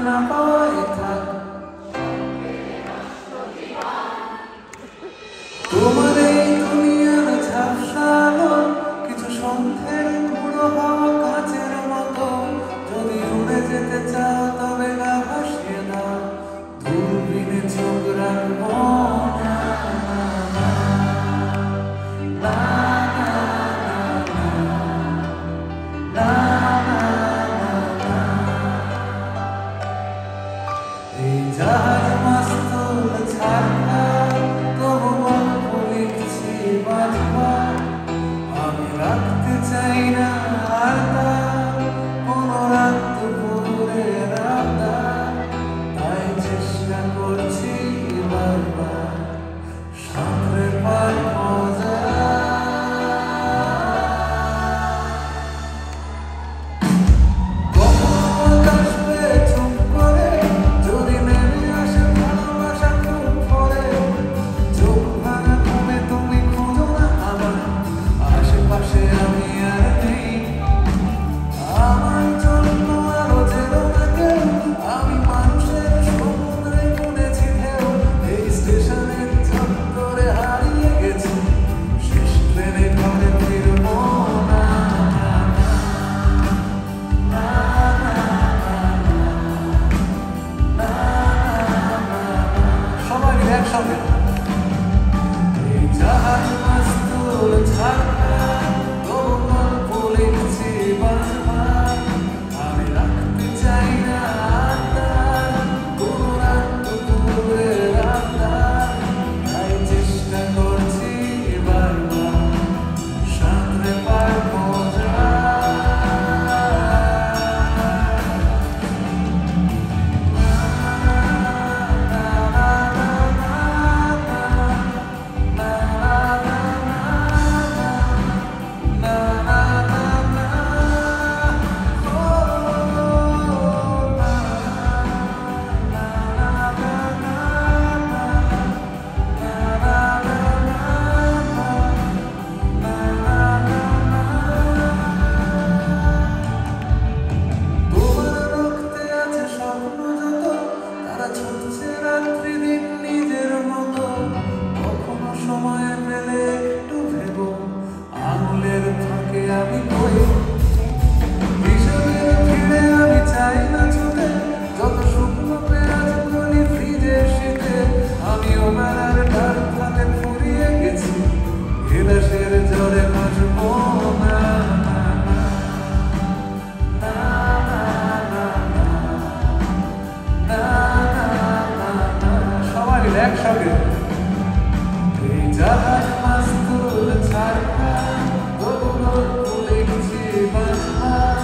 না পাওয়াই থাক। তোমার এই দুনিয়ার ঝাপসালো কিছু সন্ধ্যের গুঁড়ো হওয়া কাচের মতো, যদি উড়ে যেতে চাও তবে গা ভাসিয়ে দাও, দূরবীনে চোখ রাখবো না। এই জাহাজ মাস্তুল ছাড়া তবু গল্প লিখছি বারবার, আমি রাখতে চাই না আর তার কোনো রাত দুপুরের আবদার, তাই চেষ্টা করছি বারবার সাঁতরে পার মজা। এই জাহাজ মাস্তুল ছাড়া তবু গল্প লিখছি বারবার, আমি রাখতে চাই না আর তার কোনো রাত দুপুরের আবদার, তাই চেষ্টা করছি বারবার সাঁতরে পার মজা। ছুটছে রাত্রি দিন নিজের মতো, কখনো সময় পেলে একটু ভেবো আঙুলের ফাঁকে আমি কই হিসেবে ফিরে, আমি চাই না ছুটে যত শুকনো পেঁয়াজ গলি ফ্রিজের শীতে, আমিও বেড়ার ডাল ফাঁকে ফুরিয়ে গেছি গেলাসের জলে ভাসবো না। একসাথে এই জাহাজ মাস্তুল ছাড়া তবু গল্প লিখছি বারবার,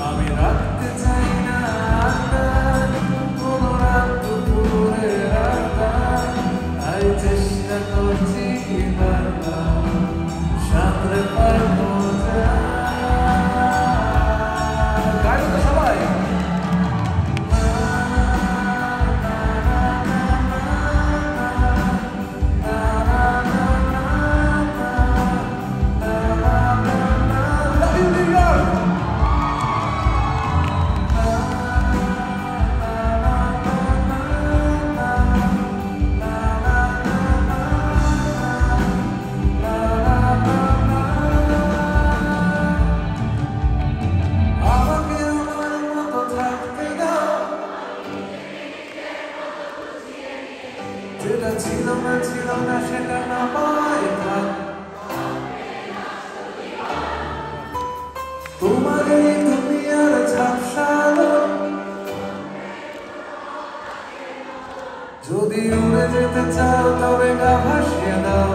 আমি রাখতে চাই না আর কোনো রাত দুপুরের আবদার, তাই চেষ্টা করছি বারবার সাঁতরে পার মজা। গাড়ি তো সবাই যেটা ছিল না সেটা না পাওয়াই থাক। তোমার এই দুনিয়ার ঝাপসালো যদি উড়ে যেতে চাও তবে গা ভাসিয়ে দাও।